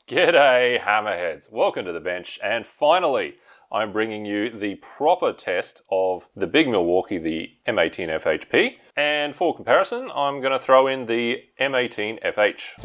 G'day hammerheads, welcome to the bench, and finally I'm bringing you the proper test of the big Milwaukee, the M18 FHP, and for comparison I'm going to throw in the M18 FH.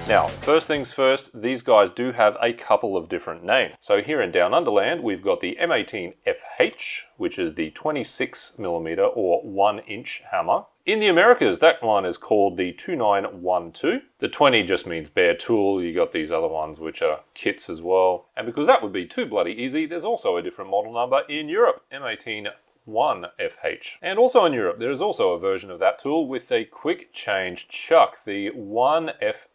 Now, first things first, these guys do have a couple of different names. So here in Down Underland, we've got the M18 FH, which is the 26mm or 1-inch hammer. In the Americas, that one is called the 2912. The 20 just means bare tool. You got these other ones which are kits as well. And because that would be too bloody easy, there's also a different model number in Europe, M18 1FH. And also in Europe, there is also a version of that tool with a quick change chuck, the 1FHX.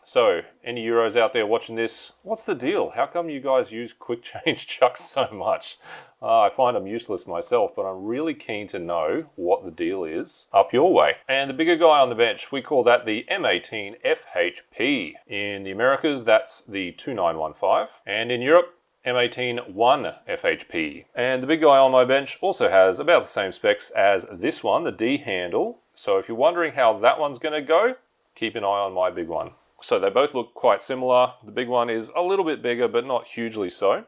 So, any Euros out there watching this, what's the deal? How come you guys use quick change chucks so much? I find them useless myself, but I'm really keen to know what the deal is up your way. And the bigger guy on the bench, we call that the M18 FHP. In the Americas, that's the 2915. And in Europe, M18 1FHP. And the big guy on my bench also has about the same specs as this one, the D handle. So if you're wondering how that one's going to go, keep an eye on my big one. So they both look quite similar. The big one is a little bit bigger, but not hugely so.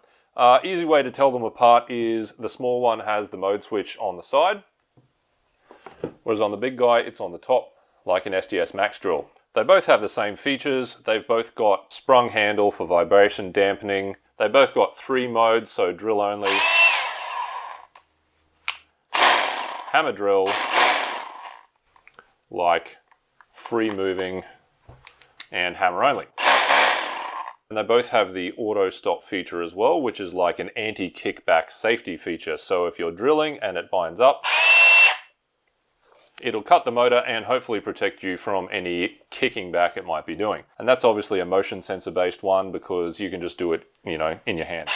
Easy way to tell them apart is the small one has the mode switch on the side, whereas on the big guy, it's on the top, like an SDS Max drill. They both have the same features. They've both got sprung handle for vibration dampening. They both got 3 modes, so drill only, hammer drill, like free moving, and hammer only. And they both have the auto stop feature as well, which is like an anti-kickback safety feature. So if you're drilling and it binds up, it'll cut the motor and hopefully protect you from any kicking back it might be doing. And that's obviously a motion sensor based one because you can just do it, in your hand.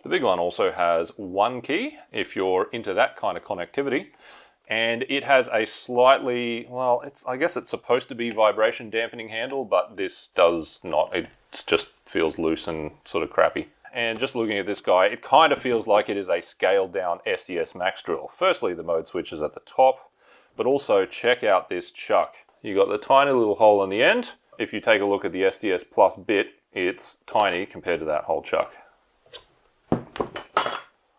The big one also has one key if you're into that kind of connectivity. And it has a slightly, well, I guess it's supposed to be vibration dampening handle, but this does not. It just feels loose and sort of crappy. And just looking at this guy, it kind of feels like it is a scaled down SDS Max drill. Firstly, the mode switch is at the top, but also check out this chuck. You got the tiny little hole in the end. If you take a look at the SDS Plus bit, it's tiny compared to that whole chuck.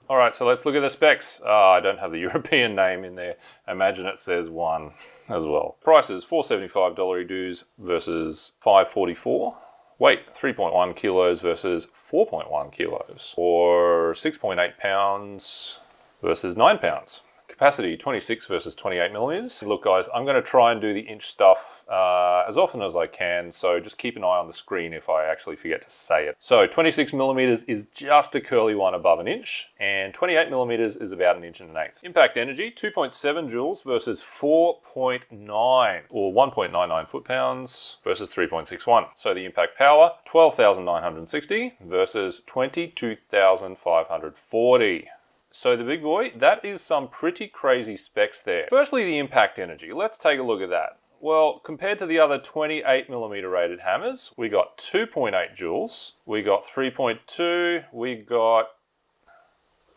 Alright, so let's look at the specs. I don't have the European name in there. I imagine it says 1 as well. Prices, $475 dues versus $544. Weight, 3.1 kilos versus 4.1 kilos. Or 6.8 pounds versus 9 pounds. Capacity, 26 versus 28 millimeters. Look guys, I'm going to try and do the inch stuff as often as I can, so just keep an eye on the screen if I actually forget to say it. So 26 millimeters is just a curly one above an inch, and 28 millimeters is about 1 1/8 inches. Impact energy, 2.7 joules versus 4.9, or 1.99 foot-pounds versus 3.61. So the impact power, 12,960 versus 22,540. So the big boy, that is some pretty crazy specs there. Firstly, the impact energy. Let's take a look at that. Well, compared to the other 28mm rated hammers, we got 2.8 joules, we got 3.2, we got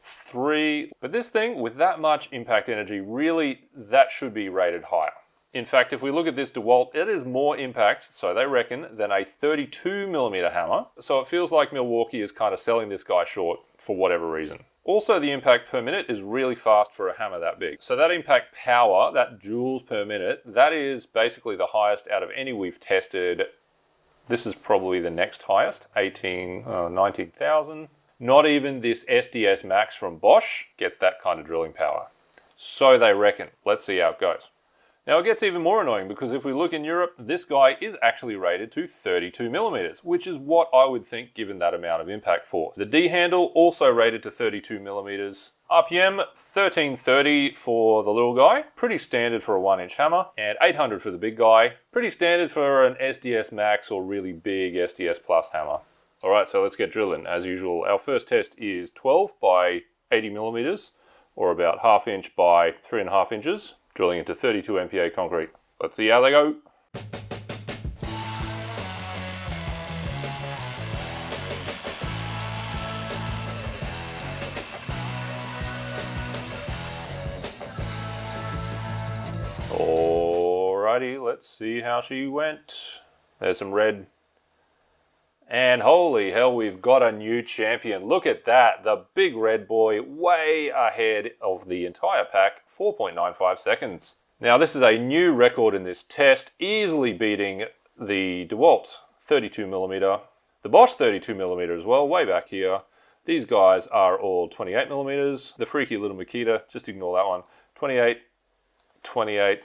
3. But this thing, with that much impact energy, really, that should be rated higher. In fact, if we look at this DeWalt, it is more impact, so they reckon, than a 32mm hammer. So it feels like Milwaukee is kind of selling this guy short for whatever reason. Also, the impact per minute is really fast for a hammer that big. So that impact power, that joules per minute, that is basically the highest out of any we've tested. This is probably the next highest, 19,000. Not even this SDS Max from Bosch gets that kind of drilling power. So they reckon. Let's see how it goes. Now it gets even more annoying because if we look in Europe, this guy is actually rated to 32mm, which is what I would think given that amount of impact force. The D handle also rated to 32mm. RPM 1330 for the little guy, pretty standard for a 1-inch hammer, and 800 for the big guy, pretty standard for an SDS Max or really big SDS Plus hammer. Alright, so let's get drilling. As usual, our first test is 12 by 80mm, or about 1/2 inch by 3.5 inches. Drilling into 32 MPa concrete. Let's see how they go. Alrighty, let's see how she went. There's some red. And holy hell, we've got a new champion. Look at that. The big red boy way ahead of the entire pack, 4.95 seconds. Now, this is a new record in this test, easily beating the DeWalt 32mm, the Bosch 32mm as well, way back here. These guys are all 28mm. The freaky little Makita, just ignore that one. 28, 28,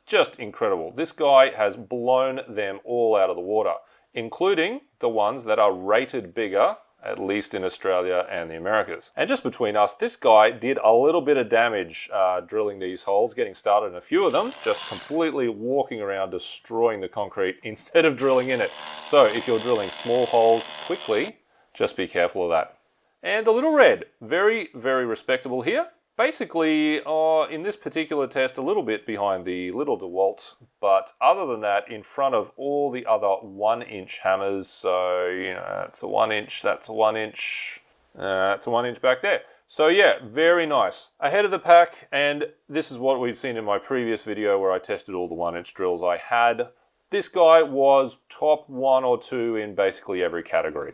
just incredible. This guy has blown them all out of the water, including the ones that are rated bigger, at least in Australia and the Americas. And just between us, this guy did a little bit of damage drilling these holes, getting started in a few of them, just completely walking around destroying the concrete instead of drilling in it. So if you're drilling small holes quickly, just be careful of that. And the little red, very, very respectable here. Basically, in this particular test, a little bit behind the little DeWalt, but other than that, in front of all the other 1-inch hammers. So, you know, that's a 1-inch, that's a 1-inch, that's a 1-inch back there. So yeah, very nice. Ahead of the pack, and this is what we've seen in my previous video where I tested all the 1-inch drills I had. This guy was top 1 or 2 in basically every category.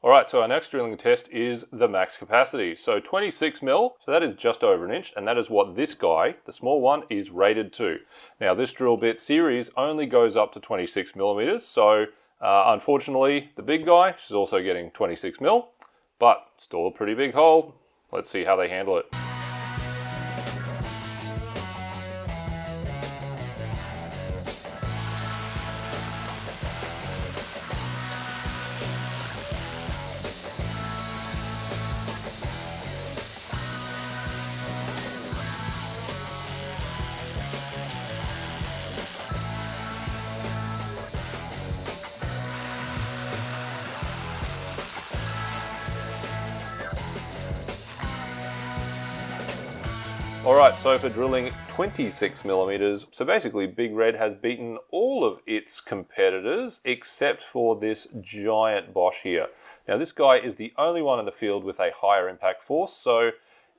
Alright, so our next drilling test is the max capacity. So 26 mil, so that is just over 1 inch, and that is what this guy, the small one, is rated to. Now this drill bit series only goes up to 26 millimeters, so unfortunately the big guy, she's also getting 26 mil, but still a pretty big hole. Let's see how they handle it. Alright, so for drilling 26 millimeters, so basically Big Red has beaten all of its competitors except for this giant Bosch here. Now this guy is the only one in the field with a higher impact force, so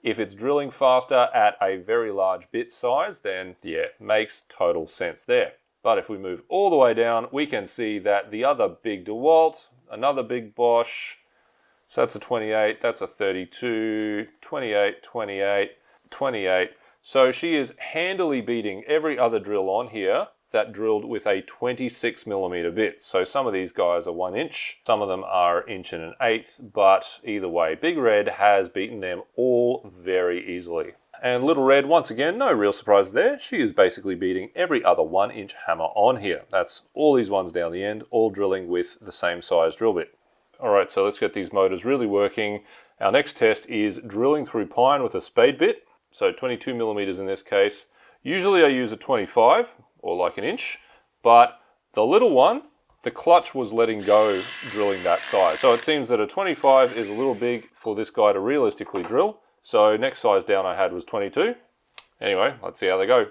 if it's drilling faster at a very large bit size, then yeah, makes total sense there. But if we move all the way down, we can see that the other big DeWalt, another big Bosch, so that's a 28, that's a 32, 28, 28, 28. So she is handily beating every other drill on here that drilled with a 26 millimeter bit. So some of these guys are 1 inch, some of them are 1.1/8, but either way, Big Red has beaten them all very easily. And Little Red, once again, no real surprise there. She is basically beating every other 1-inch hammer on here. That's all these ones down the end, all drilling with the same size drill bit. Alright, so let's get these motors really working. Our next test is drilling through pine with a spade bit. So 22 millimeters in this case. Usually I use a 25 or like 1 inch, but the little one, the clutch was letting go drilling that size. So it seems that a 25 is a little big for this guy to realistically drill. So next size down I had was 22. Anyway, let's see how they go.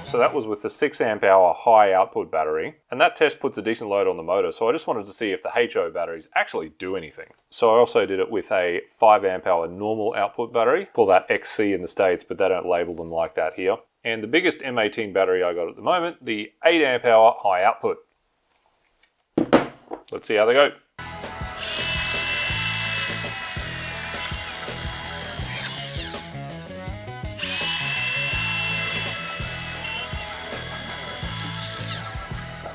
So that was with the 6 amp hour high output battery, and that test puts a decent load on the motor, so I just wanted to see if the HO batteries actually do anything. So I also did it with a 5 amp hour normal output battery, call that XC in the States, but they don't label them like that here. And the biggest M18 battery I got at the moment, the 8 amp hour high output. Let's see how they go.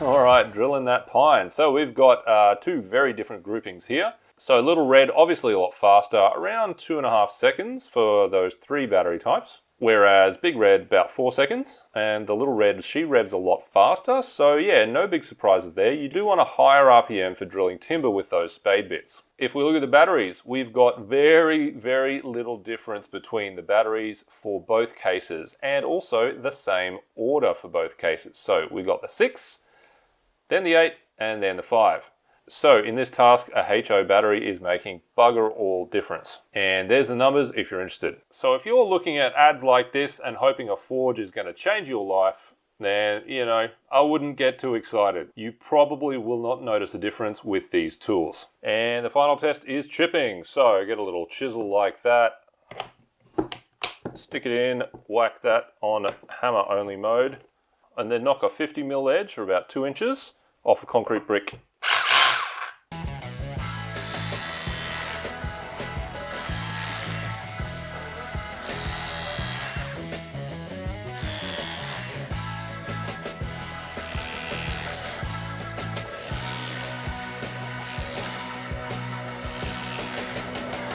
Alright, drilling that pine. So we've got 2 very different groupings here. So Little Red, obviously a lot faster, around 2.5 seconds for those 3 battery types. Whereas Big Red, about 4 seconds. And the Little Red, she revs a lot faster. So yeah, no big surprises there. You do want a higher RPM for drilling timber with those spade bits. If we look at the batteries, we've got very, very little difference between the batteries for both cases. And also the same order for both cases. So we've got the 6, then the 8, and then the 5. So in this task, a HO battery is making bugger all difference. And there's the numbers if you're interested. So if you're looking at ads like this and hoping a forge is going to change your life, then, you know, I wouldn't get too excited. You probably will not notice a difference with these tools. And the final test is chipping. So get a little chisel like that, stick it in, whack that on hammer only mode, and then knock a 50mm edge, or about 2 inches, off a concrete brick.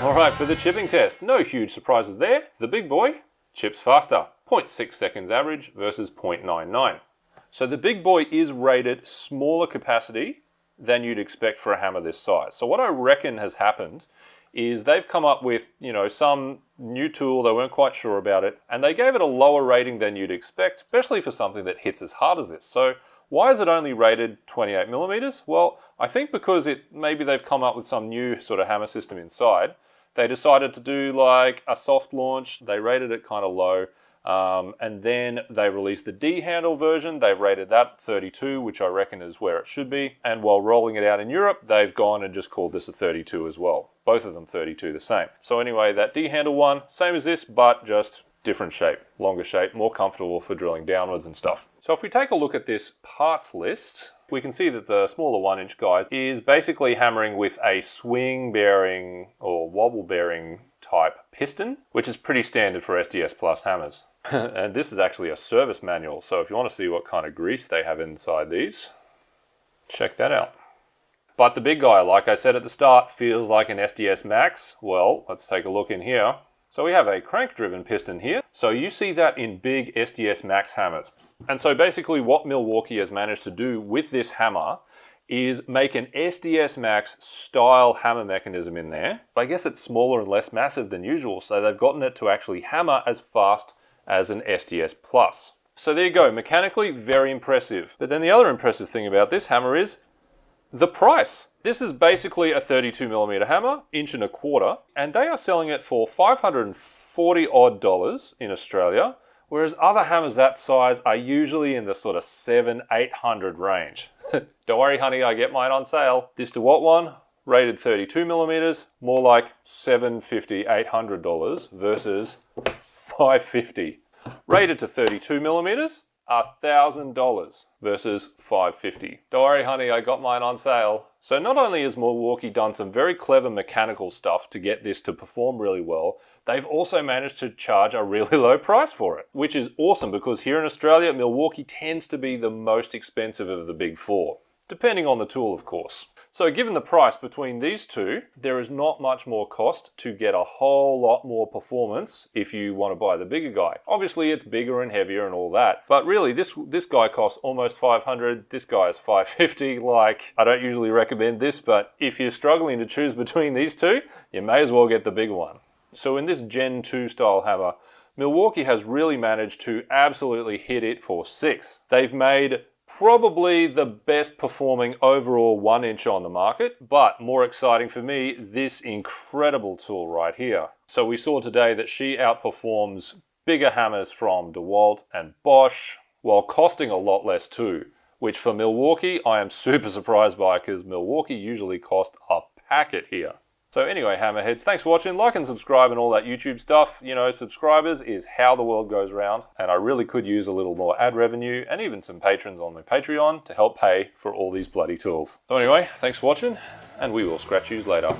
Alright, for the chipping test, no huge surprises there. The big boy chips faster, 0.6 seconds average versus 0.99. So the big boy is rated smaller capacity than you'd expect for a hammer this size. So what I reckon has happened is they've come up with, some new tool, they weren't quite sure about it, and they gave it a lower rating than you'd expect, especially for something that hits as hard as this. So why is it only rated 28mm? Well, I think because maybe they've come up with some new sort of hammer system inside. They decided to do like a soft launch. They rated it kind of low. And then they released the D-handle version. They've rated that 32, which I reckon is where it should be. And while rolling it out in Europe, they've gone and just called this a 32 as well. Both of them 32 the same. So anyway, that D-handle one, same as this, but just different shape, longer shape, more comfortable for drilling downwards and stuff. So if we take a look at this parts list, we can see that the smaller 1-inch guy is basically hammering with a swing bearing or wobble bearing type piston, which is pretty standard for SDS Plus hammers. And this is actually a service manual, so if you want to see what kind of grease they have inside these, check that out. But the big guy, like I said at the start, feels like an SDS Max. Well, let's take a look in here. So we have a crank-driven piston here. So you see that in big SDS Max hammers. And so basically what Milwaukee has managed to do with this hammer is make an SDS Max style hammer mechanism in there. I guess it's smaller and less massive than usual, so they've gotten it to actually hammer as fast as an SDS Plus. So there you go, mechanically very impressive. But then the other impressive thing about this hammer is the price. This is basically a 32mm hammer, 1.25 inch, and they are selling it for $540 odd in Australia, whereas other hammers that size are usually in the sort of $700-800 range. Don't worry honey, I get mine on sale. This DeWalt one, rated 32mm, more like $750-800 versus $550. Rated to 32mm, $1,000 versus $550. Don't worry honey, I got mine on sale. So not only has Milwaukee done some very clever mechanical stuff to get this to perform really well, they've also managed to charge a really low price for it, which is awesome because here in Australia, Milwaukee tends to be the most expensive of the big four, depending on the tool of course. So given the price between these two, there is not much more cost to get a whole lot more performance if you want to buy the bigger guy. Obviously it's bigger and heavier and all that, but really this guy costs almost $500, this guy is $550. Like, I don't usually recommend this, but if you're struggling to choose between these two, you may as well get the big one. So in this Gen 2 style hammer, Milwaukee has really managed to absolutely hit it for 6. They've made probably the best performing overall 1-inch on the market, but more exciting for me, this incredible tool right here. So we saw today that she outperforms bigger hammers from DeWalt and Bosch, while costing a lot less too, which for Milwaukee, I am super surprised by because Milwaukee usually cost a packet here. So anyway, hammerheads, thanks for watching. Like and subscribe and all that YouTube stuff. You know, subscribers is how the world goes round, and I really could use a little more ad revenue and even some patrons on my Patreon to help pay for all these bloody tools. So anyway, thanks for watching, and we will scratch yous later.